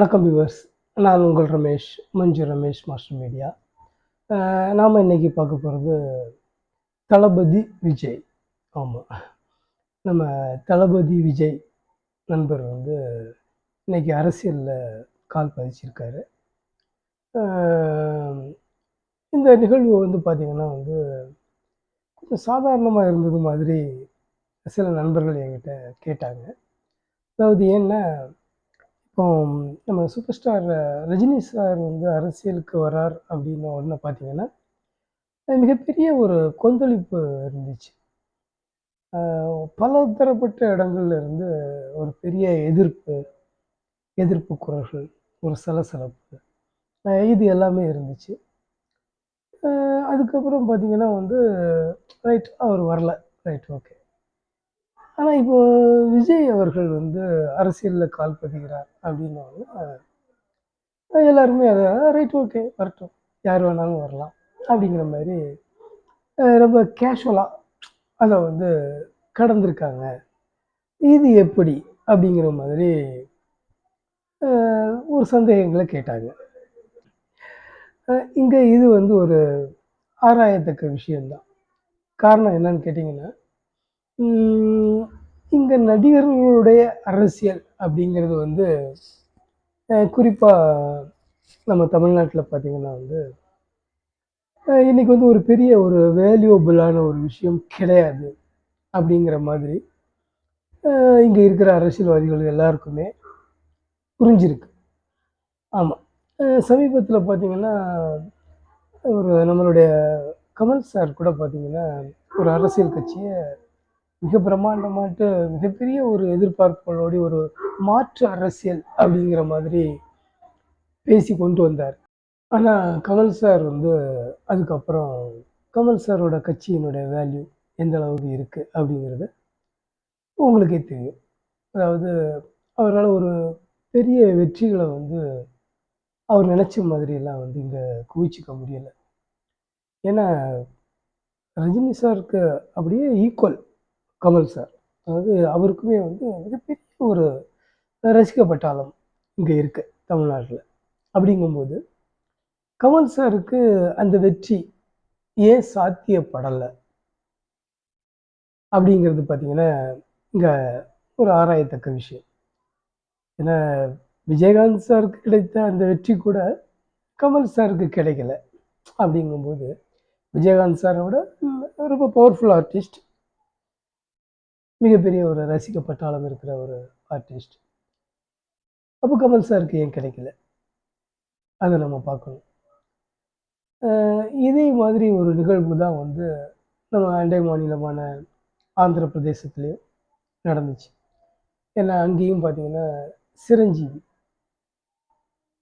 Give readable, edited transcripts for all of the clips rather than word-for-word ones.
வணக்கம் வியூவர்ஸ். நான் உங்கள் ரமேஷ், மஞ்சு ரமேஷ் மாஸ்டர் மீடியா. நாம் இன்னைக்கு பார்க்க போகிறது தளபதி விஜய். ஆமாம், நம்ம தளபதி விஜய் நண்பர் வந்து இன்னைக்கு அரசியலில் கால் பதிச்சிருக்காரு. இந்த நிகழ்வு வந்து பார்த்திங்கன்னா கொஞ்சம் சாதாரணமாக இருந்தது மாதிரி சில நண்பர்கள் என்கிட்ட கேட்டாங்க. அதாவது ஏன்னா, இப்போ நம்ம சூப்பர் ஸ்டார் ரஜினி சார் வந்து அரசியலுக்கு வரார் அப்படின்ன உடனே பார்த்தீங்கன்னா, மிகப்பெரிய ஒரு கொந்தளிப்பு இருந்துச்சு. பல தரப்பட்ட இடங்கள்ல இருந்து ஒரு பெரிய எதிர்ப்பு குரல்கள், ஒரு சலசலப்பு, இது எல்லாமே இருந்துச்சு. அதுக்கப்புறம் பார்த்தீங்கன்னா ரைட், அவர் வரல. Right, okay. ஆனால் இப்போ விஜய் அவர்கள் வந்து அரசியலில் கால் பதிகிறார் அப்படின்னோடனே எல்லாருமே அதை ரைட், ஓகே, வரட்டும், யார் வேணாலும் வரலாம் அப்படிங்கிற மாதிரி ரொம்ப கேஷுவலாக அதை கடந்திருக்காங்க. இது எப்படி அப்படிங்கிற மாதிரி ஒரு சந்தேகங்களை கேட்டாங்க. இங்கே இது ஒரு ஆராயத்தக்க விஷயம்தான். காரணம் என்னன்னு கேட்டிங்கன்னா, இங்கே நடிகர்களுடைய அரசியல் அப்படிங்கிறது குறிப்பாக நம்ம தமிழ்நாட்டில் பார்த்திங்கன்னா இன்றைக்கி ஒரு பெரிய ஒரு வேல்யூபிளான ஒரு விஷயம் கிடையாது அப்படிங்கிற மாதிரி இங்கே இருக்கிற அரசியல்வாதிகள் எல்லாருக்குமே புரிஞ்சிருக்கு. ஆமாம், சமீபத்தில் பார்த்திங்கன்னா நம்மளுடைய கமல் சார் கூட பார்த்திங்கன்னா ஒரு அரசியல் கட்சியை மிக பிரம்மாண்டமாட்டு மிகப்பெரிய ஒரு எதிர்பார்ப்புகளோடு ஒரு மாற்று அரசியல் அப்படிங்கிற மாதிரி பேசி கொண்டு வந்தார். ஆனால் கமல் சார் அதுக்கப்புறம் கமல் சாரோட கட்சியினுடைய வேல்யூ எந்த அளவுக்கு இருக்குது அப்படிங்கிறது உங்களுக்கே தெரியும். அதாவது அவரால் ஒரு பெரிய வெற்றிகளை அவர் நினச்ச மாதிரியெல்லாம் இங்கே குவிச்சிக்க முடியலை. ஏன்னா ரஜினி சாருக்கு அப்படியே ஈக்குவல் கமல் சார். அதாவது அவருக்குமே மிகப்பெரிய ஒரு ரசிக பட்டாளம் இங்கே இருக்குது தமிழ்நாட்டில். அப்படிங்கும்போது கமல் சாருக்கு அந்த வெற்றி ஏன் சாத்தியப்படலை அப்படிங்கிறது பார்த்திங்கன்னா இங்கே ஒரு ஆராயத்தக்க விஷயம். ஏன்னா விஜயகாந்த் சாருக்கு கிடைத்த அந்த வெற்றி கூட கமல் சாருக்கு கிடைக்கல. அப்படிங்கும்போது விஜயகாந்த் சாரோட ரொம்ப பவர்ஃபுல் ஆர்டிஸ்ட், மிகப்பெரிய ஒரு ரசிக பட்டாளம் இருக்கிற ஒரு ஆர்டிஸ்ட். அப்போ கமல் சாருக்கு ஏன் கிடைக்கல, அதை நம்ம பார்க்கணும். இதே மாதிரி ஒரு நிகழ்வு தான் நம்ம அண்டை மாநிலமான ஆந்திர பிரதேசத்துலேயும் நடந்துச்சு. ஏன்னா அங்கேயும் பார்த்திங்கன்னா சிரஞ்சீவி,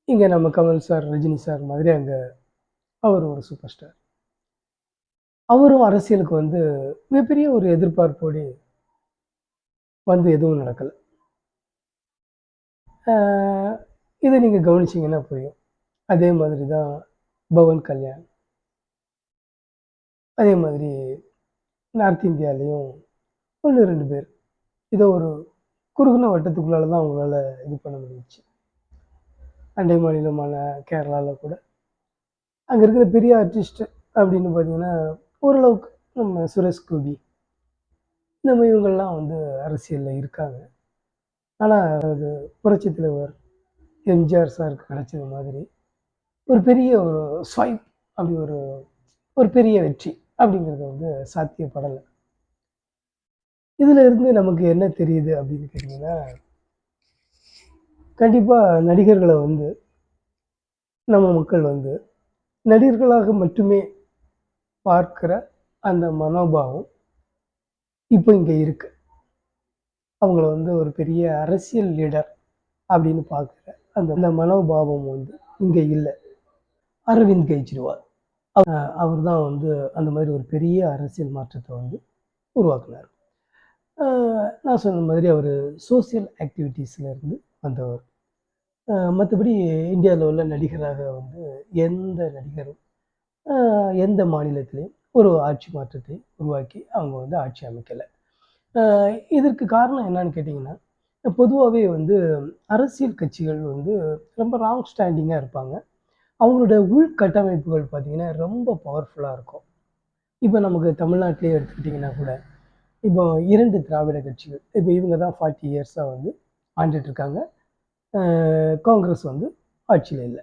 இங்கே நம்ம கமல் சார் ரஜினி சார் மாதிரி அங்கே அவர் ஒரு சூப்பர் ஸ்டார். அவரும் அரசியலுக்கு மிகப்பெரிய ஒரு எதிர்பார்ப்போடு எதுவும் நடக்கலை. இதை நீங்கள் கவனிச்சிங்கன்னா புரியும். அதே மாதிரி தான் பவன் கல்யாண், அதே மாதிரி நார்த் இந்தியாலேயும் 1-2 பேர் இதை ஒரு குறுகின வட்டத்துக்குள்ளால தான் அவங்களால இது பண்ண முடிஞ்சிச்சு. அண்டை மாநிலமான கேரளாவில் கூட அங்கே இருக்கிற பெரிய ஆர்டிஸ்ட் அப்படின்னு பார்த்தீங்கன்னா ஓரளவுக்கு நம்ம சுரேஷ் கோபி, நம்ம இவங்கள்லாம் அரசியலில் இருக்காங்க. ஆனால் அது புரட்சி தலைவர் எம்ஜிஆர் சாருக்கு கிடைச்சது மாதிரி ஒரு பெரிய ஒரு ஸ்வைப், அப்படி ஒரு பெரிய வெற்றி அப்படிங்கிறது சாத்தியப்படலை. இதில் இருந்து நமக்கு என்ன தெரியுது அப்படின்னு கேட்டிங்கன்னா, கண்டிப்பாக நடிகர்களை நம்ம மக்கள் நடிகர்களாக மட்டுமே பார்க்கிற அந்த மனோபாவம் இப்போ இங்கே இருக்கு. அவங்கள ஒரு பெரிய அரசியல் லீடர் அப்படின்னு பார்க்குற அந்த மனோபாவம் இங்கே இல்லை. அரவிந்த் கெஜ்ரிவால் அவர் தான் அந்த மாதிரி ஒரு பெரிய அரசியல் மாற்றத்தை உருவாக்குனார். நான் சொன்ன மாதிரி அவர் சோசியல் ஆக்டிவிட்டீஸில் இருந்து வந்தவர். மற்றபடி இந்தியாவில் உள்ள நடிகராக எந்த நடிகரும் எந்த மாநிலத்திலையும் ஒரு ஆட்சி மாற்றத்தை உருவாக்கி அவங்க ஆட்சி அமைக்கலை. இதற்கு காரணம் என்னன்னு கேட்டிங்கன்னா, பொதுவாவே வந்து அரசியல் கட்சிகள் வந்து ரொம்ப லாங் ஸ்டாண்டிங்கா இருப்பாங்க. அவங்களோட உள்கட்டமைப்புகள் பார்த்தீங்கன்னா, ரொம்ப பவர்ஃபுல்லா இருக்கும். இப்ப நமக்கு தமிழ்நாட்டிலேயே எடுத்துக்கிட்டீங்கன்னா கூட, இப்போ 2 திராவிட கட்சிகள். இப்ப இவங்க தான் 40 இயர்ஸா வந்து ஆண்டுட்டு இருக்காங்க. அ காங்கிரஸ் வந்து ஆட்சியில இல்ல.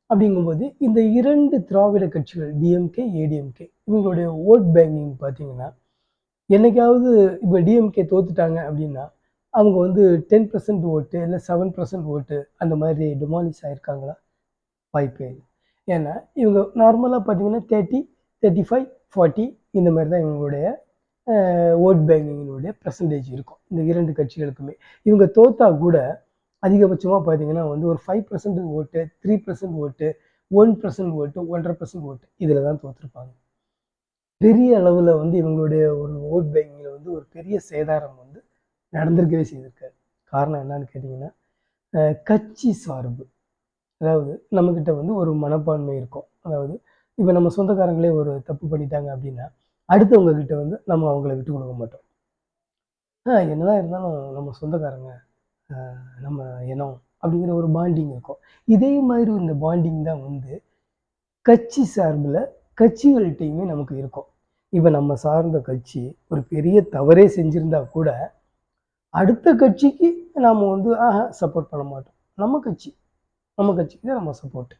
அப்படிங்கும்போது இந்த 2 திராவிட கட்சிகள் டிஎம்கே, ஏடிஎம்கே இவங்களுடைய வோட் பேங்கிங் பார்த்தீங்கன்னா, என்னைக்காவது இப்ப டிஎம்கே தோத்துட்டாங்க அப்படின்னா, அவங்க வந்து 10% ஓட்டு இல்ல 7% ஓட்டு அந்த மாதிரி டிமாலிஷ் ஆயிருக்காங்களா? வாய்ப்பே இல்ல. ஏன்னா, இவங்க நார்மலா பார்த்தீங்கன்னா 30, 35, 40 இந்த மாரி தான் இவங்களுடைய வோட் பேங்கிங்கினுடைய பெர்சன்டேஜ் இருக்கும். இந்த 2 கட்சிகளுக்குமே. இவங்க தோத்தா கூட அதிகபட்சமா பார்த்தீங்கன்னா வந்து ஒரு 5% ஓட்டு, 3% ஓட்டு, 1% ஓட்டு, 1.5% ஓட்டு இதில தான் தோத்துருப்பாங்க. பெரிய அளவுல வந்து இவங்களுடைய ஒரு வோட் பேங்கிங்ல வந்து ஒரு பெரிய சேதாரம் வந்து நடந்திருக்கவே செய்திருக்காது. காரணம் என்னன்னு கேட்டீங்கன்னா, கட்சி சார்பு. அதாவது நம்மகிட்ட வந்து ஒரு மனப்பான்மை இருக்கும். அதாவது இப்ப நம்ம சொந்தக்காரங்களே ஒரு தப்பு பண்ணிட்டாங்க அப்படின்னா, அடுத்தவங்க கிட்ட வந்து நம்ம அவங்கள விட்டுக் குடுக்க மாட்டோம். என்னதான் இருந்தாலும் நம்ம சொந்தக்காரங்க, நம்ம இனம் அப்படிங்கிற ஒரு பாண்டிங் இருக்கும். இதே மாதிரி இந்த பாண்டிங் தான் வந்து கட்சி சார்புல கட்சிகள்ட்டயுமே நமக்கு இருக்கும். இப்ப நம்ம சார்ந்த கட்சி ஒரு பெரிய தவறே செஞ்சிருந்தா கூட, அடுத்த கட்சிக்கு நாம வந்து சப்போர்ட் பண்ண மாட்டோம். நம்ம கட்சி, நம்ம கட்சிக்கு தான் நம்ம சப்போர்ட்.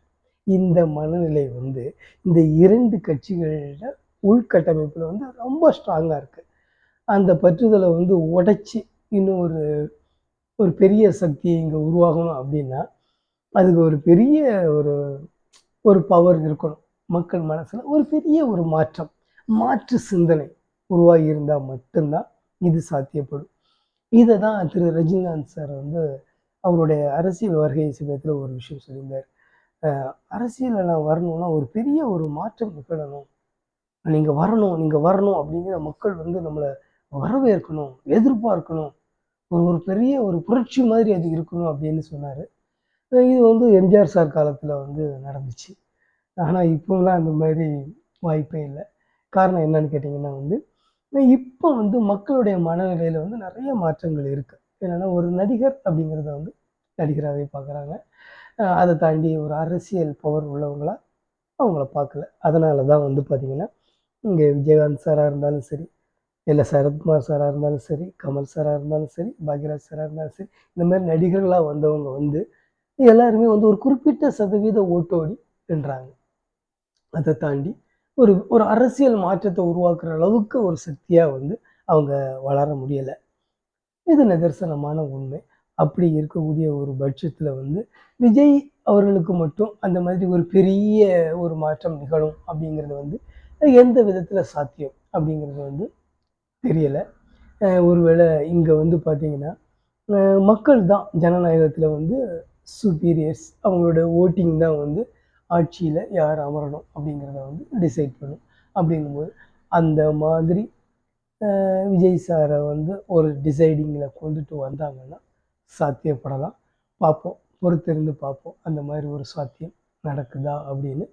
இந்த மனநிலை வந்து இந்த 2 கட்சிகளோட உள்கட்டமைப்புல வந்து ரொம்ப ஸ்ட்ராங்கா இருக்கு. அந்த பற்றுதல வந்து உடைச்சு இன்னும் ஒரு ஒரு பெரிய சக்தி இங்க உருவாகணும் அப்படின்னா, அதுக்கு ஒரு பெரிய ஒரு ஒரு பவர் இருக்கணும். மக்கள் மனசுல ஒரு பெரிய ஒரு மாற்றம், மாற்று சிந்தனை உருவாகி இருந்தா மட்டும் தான் இது சாத்தியப்படும். இத தான் திரு ரஜினிகாந்த் சார் வந்து அவருடைய அரசியல் வருகை சமயத்துல ஒரு விஷயம் சொல்லியிருந்தாரு. அ அரசியல்ல நான் வரணும்னா ஒரு பெரிய ஒரு மாற்றம் நிகழணும். நீங்க வரணும், நீங்க வரணும் அப்படிங்கிற மக்கள் வந்து நம்மள வரவேற்கணும், எதிர்பார்க்கணும். ஒரு ஒரு பெரிய ஒரு புரட்சி மாதிரி அது இருக்கணும் அப்படின்னு சொன்னாரு. இது வந்து எம்ஜிஆர் சார் காலத்துல வந்து நடந்துச்சு. ஆனா இப்போலாம் அந்த மாதிரி வாய்ப்பே இல்ல. காரணம் என்னன்னு கேட்டீங்கன்னா வந்து, இப்ப வந்து மக்களுடைய மனநிலையில வந்து நெறைய மாற்றங்கள் இருக்கு. என்னன்னா ஒரு நடிகர் அப்படிங்கிறத வந்து நடிகராவே பார்க்குறாங்க. அத தாண்டி ஒரு அரசியல் பவர் உள்ளவங்களா அவங்கள பார்க்கல. அதனால தான் வந்து பார்த்தீங்கன்னா, இங்க விஜயகாந்த் சாரா இருந்தாலும் சரி, இல்ல சரத்குமார் சாரா இருந்தாலும் சரி, கமல் சாரா இருந்தாலும் சரி, பாக்யராஜ் சாரா இருந்தாலும் சரி, இந்த மாரி நடிகர்களா வந்தவங்க வந்து எல்லாருமே வந்து ஒரு குறிப்பிட்ட சதவீத ஓட்டோடி வென்றாங்க. அத தாண்டி ஒரு ஒரு அரசியல் மாற்றத்த உருவாக்குற அளவுக்கு ஒரு சக்தியா வந்து அவங்க வளர முடியல. இது நிதர்சனமான உண்மை. அப்படி இருக்கக்கூடிய ஒரு பட்சத்துல வந்து, விஜய் அவர்களுக்கு மட்டும் அந்த மாதிரி ஒரு பெரிய ஒரு மாற்றம் நிகழும் அப்படிங்கிறது வந்து, எந்த விதத்துல சாத்தியம் அப்படிங்கிறது வந்து தெரியல. ஒருவேள இங்க வந்து பார்த்தீங்கன்னா, அ மக்கள் தான் ஜனநாயகத்துல வந்து சுப்பீரியர்ஸ். அவங்களோட வோட்டிங் தான் வந்து ஆட்சியில யார் அமரணும் அப்படிங்கிறத வந்து டிசைட் பண்ணும். அப்படிங்கும்போது, அந்த மாதிரி விஜய் சார வந்து ஒரு டிசைடிங்கில கொண்டுட்டு வந்தாங்கன்னா, சாத்தியப்படலாம். பார்ப்போம். பொறுத்திருந்து பார்ப்போம். அந்த மாரி ஒரு சாத்தியம் நடக்குதா அப்படின்னு.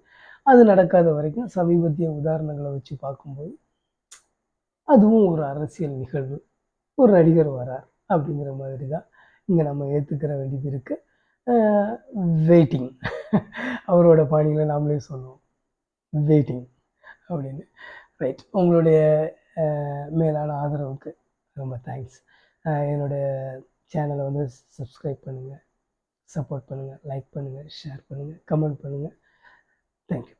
அது நடக்காத வரைக்கும் சமீபத்திய உதாரணங்கள வச்சு பார்க்கும்போது, அதுவும் ஒரு அரசியல் நிகழ்வு. ஒரு நடிகர் வரார் அப்படிங்கிற மாதிரி தான் இங்க நம்ம ஏத்துக்கிற வேண்டியது இருக்கு. அ வெயிட்டிங் அவரோட பாணியில நாமளே சொல்லுவோம். வெயிட்டிங் அப்படின்னு. ரைட். உங்களுடைய மேலான ஆதரவுக்கு ரொம்ப தேங்க்ஸ். என்னோட சேனல வந்து சப்ஸ்கிரைப் பண்ணுங்க, சப்போர்ட் பண்ணுங்க, லைக் பண்ணுங்க, ஷேர் பண்ணுங்க, கமெண்ட் பண்ணுங்க. Thank you.